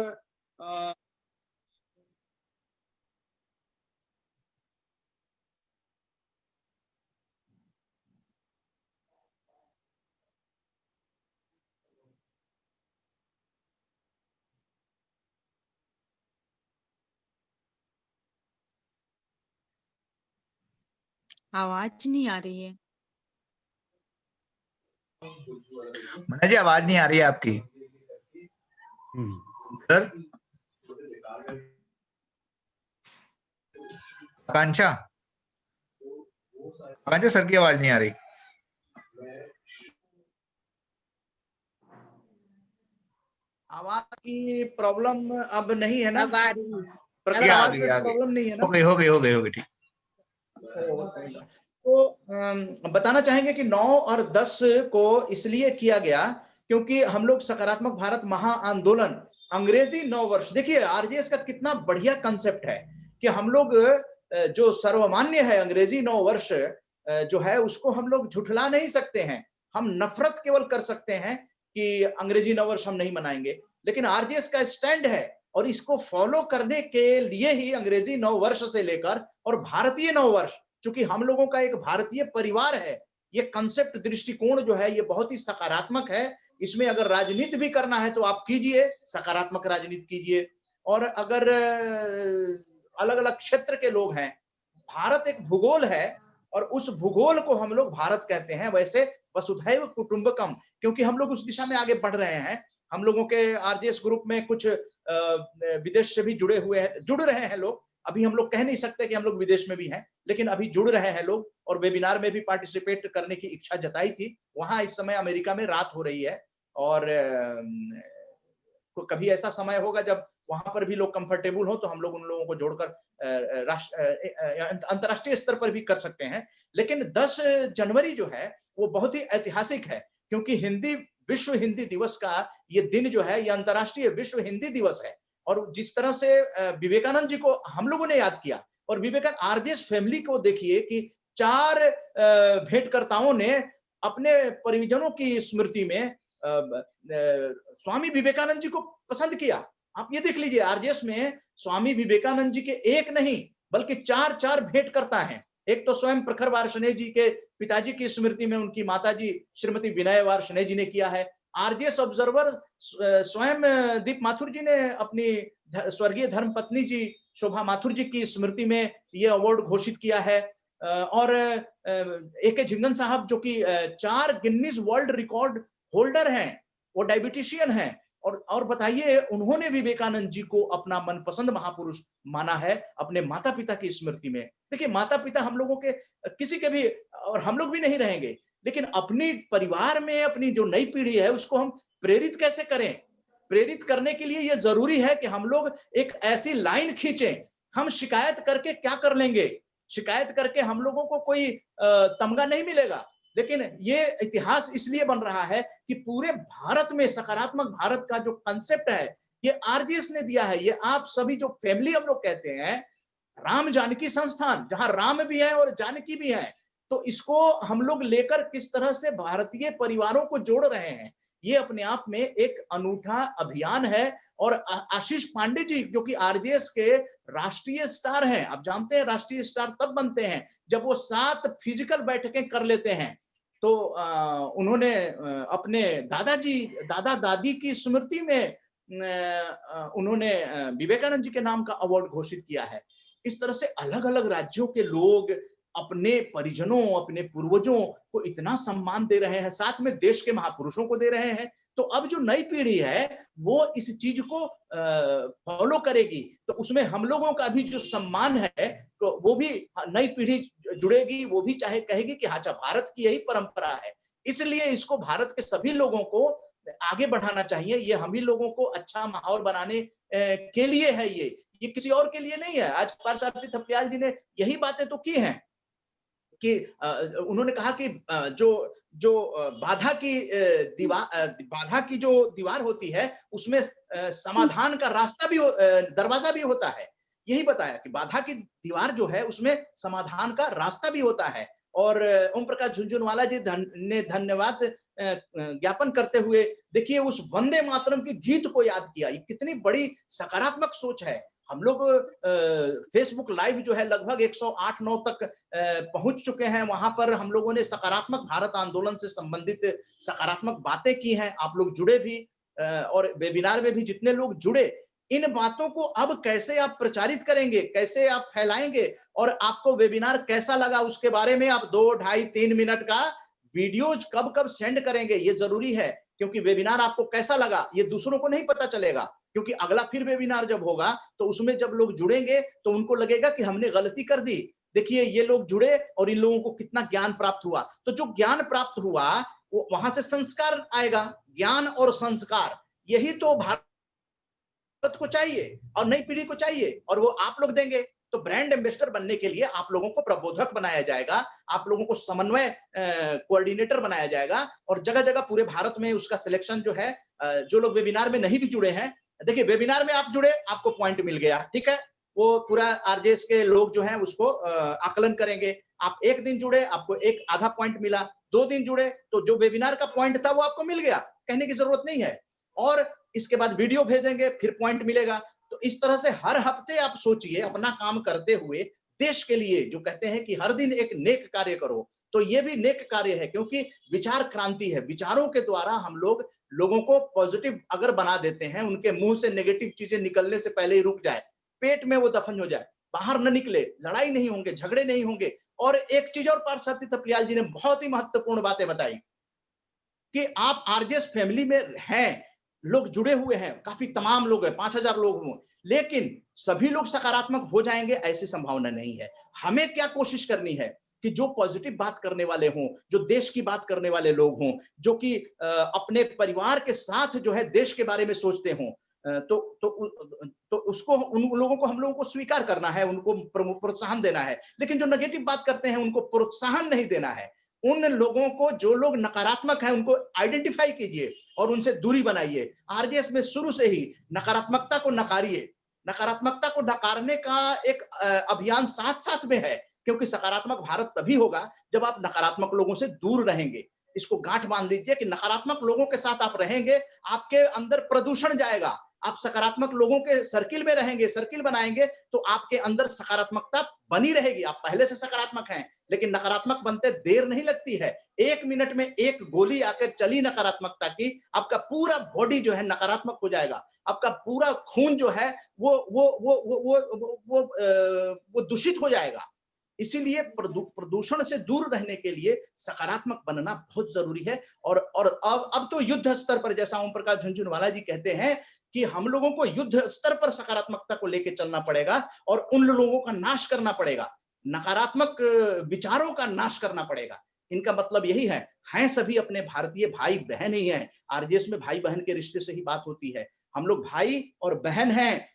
आवाज नहीं आ रही है। मना जी आवाज नहीं आ रही है आपकी सर। आकांक्षा, आकांक्षा सर की आवाज नहीं आ रही। आवाज की प्रॉब्लम अब नहीं है ना? अब आ रही है। प्रकाश आ आवाज गई, में आ गई। प्रॉब्लम नहीं है ना? हो गई ठीक। तो बताना चाहेंगे कि 9 और 10 को इसलिए किया गया क्योंकि हम लोग सकारात्मक भारत महा आंदोलन अंग्रेजी नव वर्ष, देखिए आरजेएस का कितना बढ़िया कंसेप्ट है कि हम लोग जो सर्वमान्य है अंग्रेजी नव वर्ष जो है उसको हम लोग झुठला नहीं सकते हैं। हम नफरत केवल कर सकते हैं कि अंग्रेजी नव वर्ष हम नहीं मनाएंगे, लेकिन आरजेएस का स्टैंड है और इसको फॉलो करने के लिए ही अंग्रेजी नव वर्ष से लेकर और भारतीय नव वर्ष, चूंकि हम लोगों का एक भारतीय परिवार है, ये कंसेप्ट दृष्टिकोण जो है ये बहुत ही सकारात्मक है। इसमें अगर राजनीति भी करना है तो आप कीजिए, सकारात्मक राजनीति कीजिए। और अगर अलग अलग क्षेत्र के लोग हैं, भारत एक भूगोल है और उस भूगोल को हम लोग भारत कहते हैं। वैसे वसुधैव कुटुंबकम, क्योंकि हम लोग उस दिशा में आगे बढ़ रहे हैं। हम लोगों के आरजेएस ग्रुप में कुछ विदेश से भी जुड़ रहे हैं लोग। अभी हम लोग कह नहीं सकते कि हम लोग विदेश में भी हैं, लेकिन अभी जुड़ रहे हैं लोग और वेबिनार में भी पार्टिसिपेट करने की इच्छा जताई थी। वहां इस समय अमेरिका में रात हो रही है और कभी ऐसा समय होगा जब वहां पर भी लोग कंफर्टेबल हो तो हम लोग उन लोगों को जोड़कर अंतरराष्ट्रीय स्तर पर भी कर सकते हैं। लेकिन 10 जनवरी जो है वो बहुत ही ऐतिहासिक है क्योंकि विश्व हिंदी दिवस का ये दिन जो है ये अंतरराष्ट्रीय विश्व हिंदी दिवस है। और जिस तरह से विवेकानंद जी को हम लोगों ने याद किया और विवेकानंद आरजेएस फैमिली को देखिए कि 4 भेंटकर्ताओं ने अपने परिजनों की स्मृति में स्वामी विवेकानंद जी को पसंद किया। आप ये देख लीजिए, आरजेएस में स्वामी विवेकानंद जी के एक नहीं बल्कि 4 भेंटकर्ता हैं। एक तो स्वयं प्रखर वार्ष्णेय जी के पिताजी की स्मृति में उनकी माताजी श्रीमती विनय वार्ष्णेय जी ने किया है। आरजेएस ऑब्जर्वर स्वयं दीप माथुर जी ने अपनी स्वर्गीय धर्मपत्नी जी शोभा माथुर जी की स्मृति में ये अवार्ड घोषित किया है। और एके झिंगन साहब जो कि 4 गिनीज वर्ल्ड रिकॉर्ड होल्डर हैं, वो डायबिटिशियन हैं। और बताइए, उन्होंने विवेकानंद जी को अपना मनपसंद महापुरुष माना है अपने माता पिता की स्मृति में। देखिए, माता पिता हम लोगों के किसी के भी, और हम लोग भी नहीं रहेंगे, लेकिन अपनी परिवार में अपनी जो नई पीढ़ी है उसको हम प्रेरित कैसे करें? प्रेरित करने के लिए ये जरूरी है कि हम लोग एक ऐसी लाइन खींचें। हम शिकायत करके क्या कर लेंगे? शिकायत करके हम लोगों को कोई तमगा नहीं मिलेगा। लेकिन ये इतिहास इसलिए बन रहा है कि पूरे भारत में सकारात्मक भारत का जो कंसेप्ट है ये आरजीएस ने दिया है। ये आप सभी जो फैमिली हम लोग कहते हैं, राम जानकी संस्थान, जहां राम भी है और जानकी भी है, तो इसको हम लोग लेकर किस तरह से भारतीय परिवारों को जोड़ रहे हैं, ये अपने आप में एक अनूठा अभियान है। और आशीष पांडे जी जो कि आरजेएस के राष्ट्रीय स्टार हैं, आप जानते हैं राष्ट्रीय स्टार तब बनते हैं जब वो 7 फिजिकल बैठकें कर लेते हैं। तो उन्होंने अपने दादा दादी की स्मृति में उन्होंने विवेकानंद जी के नाम का अवार्ड घोषित किया है। इस तरह से अलग अलग राज्यों के लोग अपने परिजनों, अपने पूर्वजों को इतना सम्मान दे रहे हैं, साथ में देश के महापुरुषों को दे रहे हैं। तो अब जो नई पीढ़ी है वो इस चीज को फॉलो करेगी, तो उसमें हम लोगों का भी जो सम्मान है तो वो भी नई पीढ़ी जुड़ेगी, वो भी चाहे कहेगी कि अच्छा, भारत की यही परंपरा है। इसलिए इसको भारत के सभी लोगों को आगे बढ़ाना चाहिए। ये हम ही लोगों को अच्छा माहौल बनाने के लिए है, ये किसी और के लिए नहीं है। आज पार्थ थपलियाल जी ने यही बातें तो की हैं कि उन्होंने कहा कि जो बाधा की जो दीवार होती है उसमें समाधान का रास्ता भी दरवाजा भी होता है। यही बताया कि बाधा की दीवार जो है उसमें समाधान का रास्ता भी होता है। और ओम प्रकाश झुनझुनवाला जी ने धन्यवाद ज्ञापन करते हुए देखिए उस वंदे मातरम के गीत को याद किया। ये कितनी बड़ी सकारात्मक सोच है। हम लोग फेसबुक लाइव जो है लगभग 108-9 तक पहुंच चुके हैं। वहां पर हम लोगों ने सकारात्मक भारत आंदोलन से संबंधित सकारात्मक बातें की हैं। आप लोग जुड़े भी, और वेबिनार में भी जितने लोग जुड़े, इन बातों को अब कैसे आप प्रचारित करेंगे, कैसे आप फैलाएंगे, और आपको वेबिनार कैसा लगा उसके बारे में आप 2, 2.5, 3 मिनट का वीडियोज कब कब सेंड करेंगे, ये जरूरी है। क्योंकि वेबिनार आपको कैसा लगा ये दूसरों को नहीं पता चलेगा, क्योंकि अगला फिर वेबिनार जब होगा तो उसमें जब लोग जुड़ेंगे तो उनको लगेगा कि हमने गलती कर दी। देखिए ये लोग जुड़े और इन लोगों को कितना ज्ञान प्राप्त हुआ। तो जो ज्ञान प्राप्त हुआ वो वहां से संस्कार आएगा। ज्ञान और संस्कार, यही तो भारत को चाहिए और नई पीढ़ी को चाहिए, और वो आप लोग देंगे। तो ब्रांड एम्बेसडर बनने के लिए आप लोगों को प्रबोधक बनाया जाएगा, आप लोगों को समन्वय कोऑर्डिनेटर बनाया जाएगा, और जगह जगह पूरे भारत में उसका सिलेक्शन जो है। जो लोग वेबिनार में नहीं भी जुड़े हैं, देखिए वेबिनार में आप जुड़े, आपको पॉइंट मिल गया, ठीक है, वो पूरा आरजेएस के लोग जो हैं उसको आकलन करेंगे। आप 1 दिन जुड़े, आपको 1 आधा पॉइंट मिला, 2 दिन जुड़े तो जो वेबिनार का पॉइंट था वो आपको मिल गया, कहने की जरूरत नहीं है। और इसके बाद वीडियो भेजेंगे, फिर पॉइंट मिलेगा। तो इस तरह से हर हफ्ते आप सोचिए अपना काम करते हुए देश के लिए, जो कहते हैं कि हर दिन एक नेक कार्य करो, तो ये भी नेक कार्य है, क्योंकि विचार क्रांति है। विचारों के द्वारा हम लोग लोगों को पॉजिटिव अगर बना देते हैं, उनके मुंह से नेगेटिव चीजें निकलने से पहले ही रुक जाए, पेट में वो दफन हो जाए, बाहर न निकले, लड़ाई नहीं होंगे, झगड़े नहीं होंगे। और एक चीज और पार्थ थपलियाल जी ने बहुत ही महत्वपूर्ण बातें बताई कि आप आरजेएस फैमिली में हैं, लोग जुड़े हुए हैं, काफी तमाम लोग हैं, 5000 लोग हों, लेकिन सभी लोग सकारात्मक हो जाएंगे ऐसी संभावना नहीं है। हमें क्या कोशिश करनी है कि जो पॉजिटिव बात करने वाले हों, जो देश की बात करने वाले लोग हों, जो कि अपने परिवार के साथ जो है देश के बारे में सोचते हों, तो उसको, उन लोगों को हम लोगों को स्वीकार करना है, उनको प्रोत्साहन देना है। लेकिन जो नेगेटिव बात करते हैं उनको प्रोत्साहन नहीं देना है। उन लोगों को, जो लोग नकारात्मक हैं, उनको आइडेंटिफाई कीजिए और उनसे दूरी बनाइए। आरजेएस में शुरू से ही नकारात्मकता को नकारिए। नकारात्मकता को नकारने का एक अभियान साथ साथ में है। क्योंकि सकारात्मक भारत तभी होगा जब आप नकारात्मक लोगों से दूर रहेंगे। इसको गांठ बांध लीजिए कि नकारात्मक लोगों के साथ आप रहेंगे, आपके अंदर प्रदूषण जाएगा। आप सकारात्मक लोगों के सर्किल में रहेंगे, सर्किल बनाएंगे, तो आपके अंदर सकारात्मकता बनी रहेगी। आप पहले से सकारात्मक हैं, लेकिन नकारात्मक बनते देर नहीं लगती है। 1 मिनट में एक गोली आकर चली नकारात्मकता की, आपका पूरा बॉडी जो है नकारात्मक हो जाएगा। आपका पूरा खून जो है वो दूषित हो जाएगा। इसीलिए प्रदूषण से दूर रहने के लिए सकारात्मक बनना बहुत जरूरी है। और अब तो युद्ध स्तर पर, जैसा ओम प्रकाश झुनझुनवाला जी कहते हैं कि हम लोगों को युद्ध स्तर पर सकारात्मकता को लेकर चलना पड़ेगा और उन लोगों का नाश करना पड़ेगा, नकारात्मक विचारों का नाश करना पड़ेगा। इनका मतलब यही है सभी अपने भारतीय भाई बहन ही हैं। आरजेएस में भाई बहन के रिश्ते से ही बात होती है। हम लोग भाई और बहन हैं,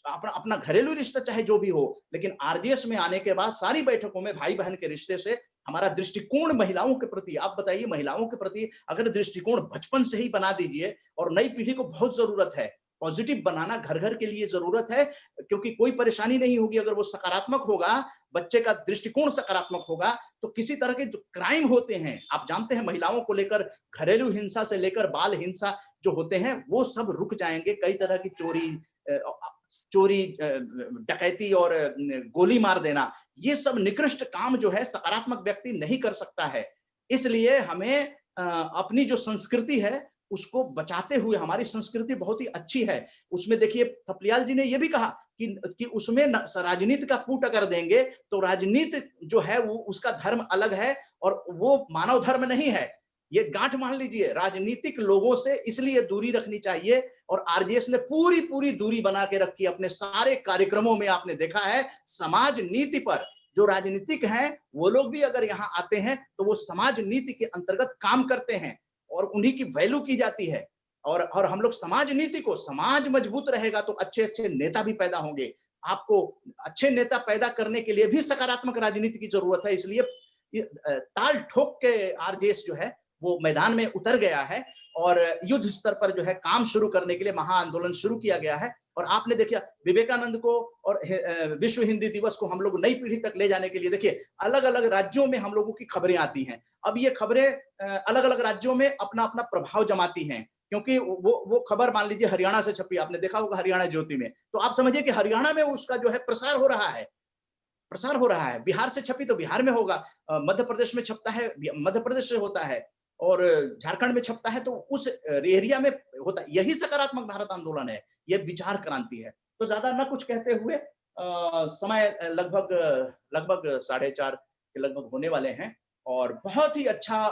अपना अपना घरेलू रिश्ता चाहे जो भी हो, लेकिन आरजेएस में आने के बाद सारी बैठकों में भाई बहन के रिश्ते से हमारा दृष्टिकोण महिलाओं के प्रति, आप बताइए, महिलाओं के प्रति अगर दृष्टिकोण बचपन से ही बना दीजिए, और नई पीढ़ी को बहुत जरूरत है पॉजिटिव बनाना, घर घर के लिए जरूरत है, क्योंकि कोई परेशानी नहीं होगी अगर वो सकारात्मक होगा, बच्चे का दृष्टिकोण सकारात्मक होगा, तो किसी तरह के जो क्राइम होते हैं, आप जानते हैं महिलाओं को लेकर घरेलू हिंसा से लेकर बाल हिंसा जो होते हैं वो सब रुक जाएंगे। कई तरह की चोरी, डकैती और गोली मार देना, ये सब निकृष्ट काम जो है सकारात्मक व्यक्ति नहीं कर सकता है। इसलिए हमें अपनी जो संस्कृति है उसको बचाते हुए, हमारी संस्कृति बहुत ही अच्छी है, उसमें देखिए थपलियाल जी ने यह भी कहा कि उसमें राजनीति का कूट अगर देंगे तो राजनीति जो है वो उसका धर्म अलग है और वो मानव धर्म नहीं है। ये गांठ मान लीजिए, राजनीतिक लोगों से इसलिए दूरी रखनी चाहिए, और आरजेएस ने पूरी दूरी बना के रखी अपने सारे कार्यक्रमों में। आपने देखा है समाज नीति पर जो राजनीतिक हैं वो लोग भी अगर यहाँ आते हैं तो वो समाज नीति के अंतर्गत काम करते हैं और उन्हीं की वैल्यू की जाती है। और हम लोग समाज नीति को, समाज मजबूत रहेगा तो अच्छे अच्छे नेता भी पैदा होंगे। आपको अच्छे नेता पैदा करने के लिए भी सकारात्मक राजनीति की जरूरत है। इसलिए ताल ठोक के आरजेएस जो है वो मैदान में उतर गया है और युद्ध स्तर पर जो है काम शुरू करने के लिए महाआंदोलन शुरू किया गया है। और आपने देखा विवेकानंद को और विश्व हिंदी दिवस को हम लोग नई पीढ़ी तक ले जाने के लिए, देखिए अलग अलग राज्यों में हम लोगों की खबरें आती हैं। अब ये खबरें अलग अलग राज्यों में अपना अपना प्रभाव जमाती हैं, क्योंकि वो खबर मान लीजिए हरियाणा से छपी, आपने देखा होगा हरियाणा ज्योति में, तो आप समझिए कि हरियाणा में उसका जो है प्रसार हो रहा है। बिहार से छपी तो बिहार में होगा, मध्य प्रदेश में छपता है मध्य प्रदेश से होता है, और झारखंड में छपता है तो उस एरिया में होता है। यही सकारात्मक भारत आंदोलन है, यह विचार क्रांति है। तो ज्यादा न कुछ कहते हुए, समय लगभग 4:30 के लगभग होने वाले हैं, और बहुत ही अच्छा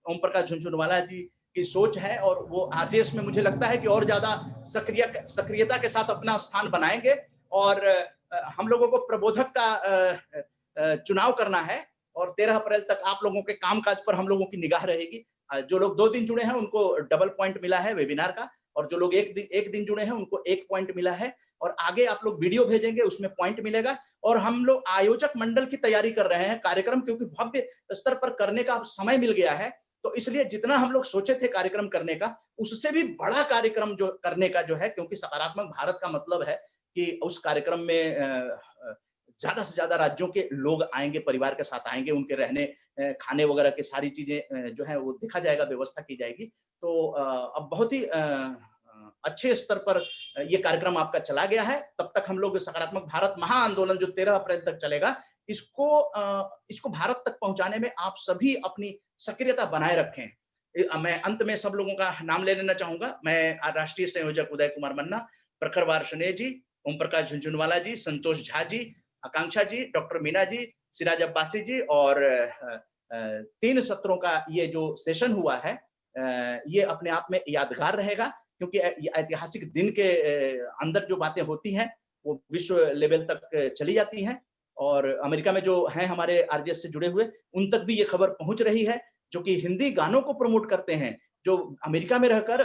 ओम प्रकाश झुनझुनवाला जी की सोच है, और वो आरजेएस में मुझे लगता है कि और ज्यादा सक्रियता के साथ अपना स्थान बनाएंगे। और हम लोगों को प्रबोधक का चुनाव करना है, और 13 अप्रैल तक आप लोगों के कामकाज पर हम लोगों की निगाह रहेगी। जो लोग 2 दिन जुड़े हैं उनको डबल पॉइंट मिला है वेबिनार का, और जो लोग एक दिन जुड़े हैं उनको 1 पॉइंट मिला है, और आगे आप लोग वीडियो भेजेंगे उसमें पॉइंट मिलेगा। और हम लोग आयोजक मंडल की तैयारी कर रहे हैं कार्यक्रम, क्योंकि भव्य स्तर पर करने का अब समय मिल गया है, तो इसलिए जितना हम लोग सोचे थे कार्यक्रम करने का, उससे भी बड़ा कार्यक्रम जो करने का जो है, क्योंकि सकारात्मक भारत का मतलब है कि उस कार्यक्रम में ज्यादा से ज्यादा राज्यों के लोग आएंगे, परिवार के साथ आएंगे, उनके रहने खाने वगैरह की सारी चीजें जो है वो देखा जाएगा, व्यवस्था की जाएगी। तो अब बहुत ही अच्छे स्तर पर ये कार्यक्रम आपका चला गया है। तब तक हम लोग सकारात्मक भारत महाआंदोलन जो 13 अप्रैल तक चलेगा, इसको भारत तक पहुंचाने में आप सभी अपनी सक्रियता बनाए रखें। मैं अंत में सब लोगों का नाम ले लेना चाहूंगा। मैं राष्ट्रीय संयोजक उदय कुमार मन्ना, प्रखर वार्ष्णेय जी, ओम प्रकाश झुनझुनवाला जी, संतोष झा जी, आकांक्षा जी, डॉक्टर मीना जी, सिराज अब्बासी जी, और 3 सत्रों का ये जो सेशन हुआ है, ये अपने आप में यादगार रहेगा, क्योंकि ऐतिहासिक दिन के अंदर जो बातें होती हैं वो विश्व लेवल तक चली जाती हैं, और अमेरिका में जो हैं हमारे आरजेएस से जुड़े हुए, उन तक भी ये खबर पहुंच रही है, जो कि हिंदी गानों को प्रमोट करते हैं, जो अमेरिका में रहकर,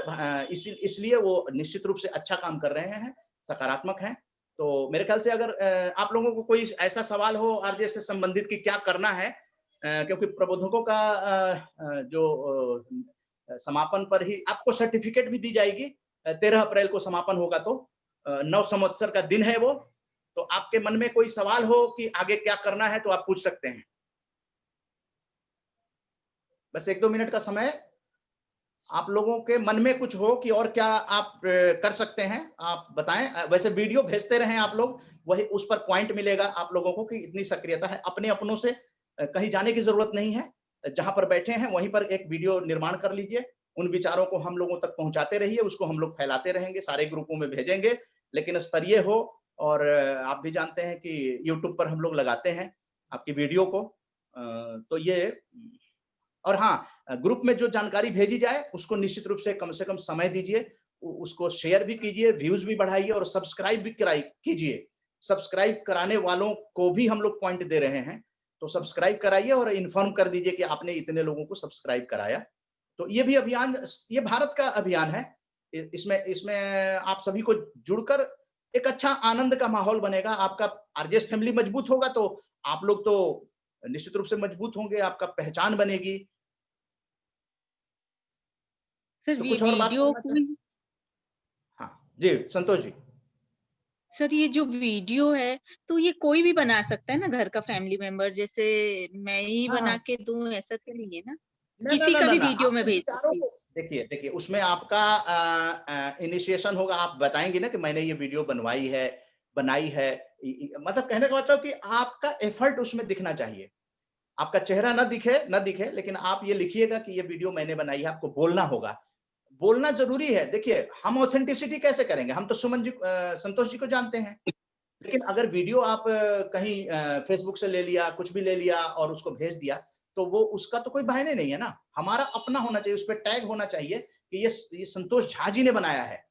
इसलिए वो निश्चित रूप से अच्छा काम कर रहे हैं, सकारात्मक हैं। तो मेरे ख्याल से अगर आप लोगों को कोई ऐसा सवाल हो आरजेएस से संबंधित कि क्या करना है, क्योंकि प्रबोधकों का जो समापन पर ही आपको सर्टिफिकेट भी दी जाएगी। 13 अप्रैल को समापन होगा, तो 9 संवत्सर का दिन है वो, तो आपके मन में कोई सवाल हो कि आगे क्या करना है तो आप पूछ सकते हैं। बस 1-2 मिनट का समय, आप लोगों के मन में कुछ हो कि और क्या आप कर सकते हैं, आप बताएं। वैसे वीडियो भेजते रहें आप लोग, वही उस पर पॉइंट मिलेगा आप लोगों को कि इतनी सक्रियता है। अपने अपनों से कहीं जाने की जरूरत नहीं है, जहां पर बैठे हैं वहीं पर एक वीडियो निर्माण कर लीजिए, उन विचारों को हम लोगों तक पहुंचाते रहिए, उसको हम लोग फैलाते रहेंगे, सारे ग्रुपों में भेजेंगे, लेकिन स्तरीय हो। और आप भी जानते हैं कि यूट्यूब पर हम लोग लगाते हैं आपकी वीडियो को, तो ये। और हाँ, ग्रुप में जो जानकारी भेजी जाए उसको निश्चित रूप से कम समय दीजिए, उसको शेयर भी कीजिए, व्यूज भी बढ़ाइए और सब्सक्राइब भी कीजिए। सब्सक्राइब कराने वालों को भी हम लोग पॉइंट दे रहे हैं, तो सब्सक्राइब कराइए और इन्फॉर्म कर दीजिए कि आपने इतने लोगों को सब्सक्राइब कराया। तो ये भी अभियान, ये भारत का अभियान है, इसमें आप सभी को जुड़कर एक अच्छा आनंद का माहौल बनेगा। आपका आरजेएस फैमिली मजबूत होगा तो आप लोग तो निश्चित रूप से मजबूत होंगे, आपका पहचान बनेगी। सर तो ये कुछ और बात वीडियो करना चाहें? हाँ जी, संतोष जी। सर ये जो वीडियो है तो ये कोई भी बना सकता है ना, घर का फैमिली मेंबर, जैसे मैं ही हाँ, बना हाँ। के दूं ऐसा तो नहीं है ना, ना, ना, किसी ना, का ना, भी ना, वीडियो में आपके भेज विचारों सकती हूँ। को देखिए, उसमें आपका इनिशिएशन होगा, आप बताएंगे ना कि मैंने ये वीडियो बनवाई है, बनाई है। मतलब कहने का मतलब कि आपका एफर्ट उसमें दिखना चाहिए। आपका चेहरा ना दिखे, लेकिन आप ये लिखिएगा कि ये वीडियो मैंने बनाई है, आपको बोलना होगा। बोलना जरूरी है। देखिए, हम ऑथेंटिसिटी कैसे करेंगे? हम तो संतोष जी को जानते हैं, लेकिन अगर वीडियो आप कहीं फेसबुक से ले लिया, कुछ भी ले लिया और उसको भेज दिया, तो वो उसका तो कोई मायने नहीं है ना। हमारा अपना होना चाहिए, उसपे टैग होना चाहिए कि ये संतोष झा जी ने बनाया है।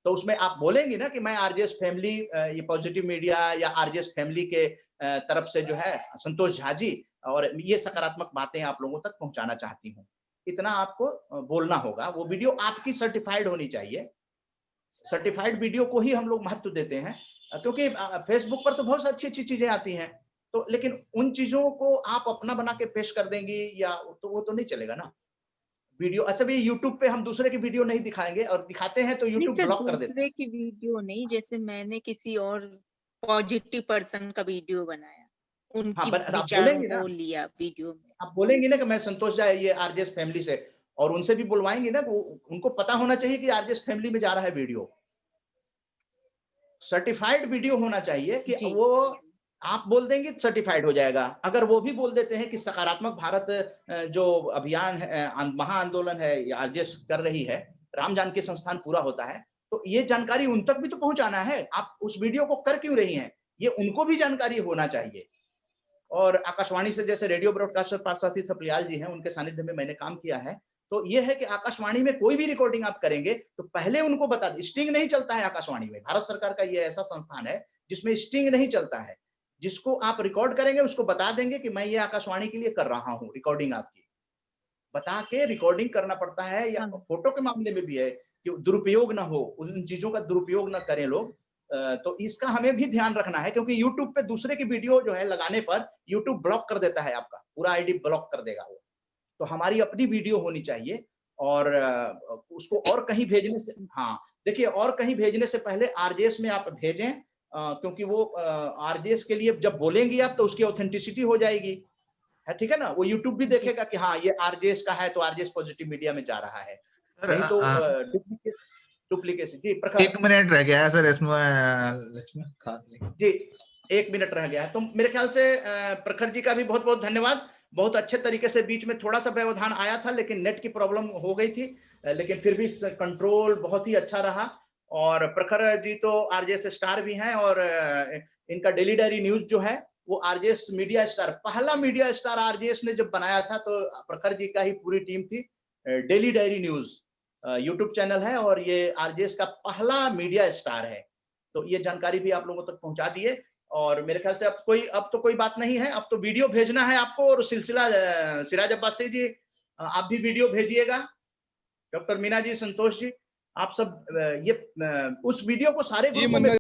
तो उसमें आप बोलेंगे ना कि मैं आरजेएस फैमिली, ये पॉजिटिव मीडिया या आरजेएस फैमिली के तरफ से जो है संतोष झा जी, और ये सकारात्मक बातें आप लोगों तक पहुंचाना चाहती हूँ। इतना आपको बोलना होगा। वो वीडियो आपकी सर्टिफाइड होनी चाहिए। सर्टिफाइड वीडियो को ही हम लोग महत्व देते हैं, क्योंकि फेसबुक पर तो बहुत अच्छी अच्छी चीजें आती हैं, तो लेकिन उन चीजों को आप अपना बना के पेश कर देंगी या तो वो तो नहीं चलेगा ना। वीडियो अच्छा भी, यूट्यूब पे हम दूसरे की वीडियो नहीं दिखाएंगे, और दिखाते हैं तो नहीं यूट्यूब सर, ब्लॉक कर देता दूसरे की वीडियो नहीं, जैसे मैंने किसी और पॉजिटिव पर्सन का वीडियो बनाया, है। हाँ, उनकी आप विचारों बोलेंगे ना, को लिया वीडियो में। आप बोलेंगे ना कि मैं संतोष झा ये आरजेएस फैमिली से, और उनसे भी बुलवाएंगे ना, उनको पता होना चाहिए कि आरजेएस फैमिली में जा रहा है वीडियो। सर्टिफाइड वीडियो होना चाहिए कि जी वो आप बोल देंगे सर्टिफाइड हो जाएगा। अगर वो भी बोल देते हैं कि सकारात्मक भारत जो अभियान है, महा आंदोलन है, या आरजेएस कर रही है, राम जानकी संस्थान पूरा होता है, तो ये जानकारी उन तक भी तो पहुंचाना है। आप उस वीडियो को कर क्यों रही हैं? ये उनको भी जानकारी होना चाहिए। और आकाशवाणी से, जैसे रेडियो ब्रॉडकास्टर पार्थसारथी थपलियाल जी हैं, उनके सानिध्य में मैंने काम किया है, तो ये है कि आकाशवाणी में कोई भी रिकॉर्डिंग आप करेंगे तो पहले उनको बता दें। स्टिंग नहीं चलता है आकाशवाणी में। भारत सरकार का ये ऐसा संस्थान है जिसमें स्टिंग नहीं चलता है। जिसको आप रिकॉर्ड करेंगे उसको बता देंगे कि मैं ये आकाशवाणी के लिए कर रहा हूँ रिकॉर्डिंग, आपकी बता के रिकॉर्डिंग करना पड़ता है। या हाँ फोटो के मामले में भी है कि दुरुपयोग ना हो, उन चीजों का दुरुपयोग ना करें लोग। तो इसका हमें भी ध्यान रखना है, क्योंकि YouTube पे दूसरे की वीडियो जो है लगाने पर YouTube ब्लॉक कर देता है, आपका पूरा आईडी ब्लॉक कर देगा वो। तो हमारी अपनी वीडियो होनी चाहिए, और उसको और कहीं भेजने से, हाँ देखिए, और कहीं भेजने से पहले आरजेएस में आप भेजें, क्योंकि वो आरजेएस के लिए जब बोलेंगी आप तो उसकी ऑथेंटिसिटी हो जाएगी, है ठीक है ना। वो यूट्यूब भी जी देखेगा कि हाँ ये आरजेएस का है, तो आरजेएस पॉजिटिव मीडिया में जा रहा है। सर नहीं तो डुप्लीकेशन। जी प्रखर 1 मिनट रह गया है सर इसमें, जी, 1 मिनट रह गया है, तो मेरे ख्याल से प्रखर जी का भी बहुत बहुत धन्यवाद। बहुत अच्छे तरीके से, बीच में थोड़ा सा व्यवधान आया था, लेकिन नेट की प्रॉब्लम हो गई थी, लेकिन फिर भी कंट्रोल बहुत ही अच्छा रहा। और प्रखर जी तो आरजेएस स्टार भी हैं, और इनका डेली डायरी न्यूज जो है वो आरजेएस मीडिया स्टार, पहला मीडिया स्टार आरजेएस ने जब बनाया था तो प्रखर जी का ही पूरी टीम थी। Daily diary news YouTube channel है, और ये आरजेएस का पहला मीडिया स्टार है। तो ये जानकारी भी आप लोगों तक पहुंचा दिए। और मेरे ख्याल से अब तो कोई बात नहीं है, अब तो वीडियो भेजना है आपको। और सिलसिला सिराज अब्बासी जी, आप भी वीडियो भेजिएगा। डॉक्टर मीना जी, संतोष जी, आप सब ये उस वीडियो को सारे ग्रुपों में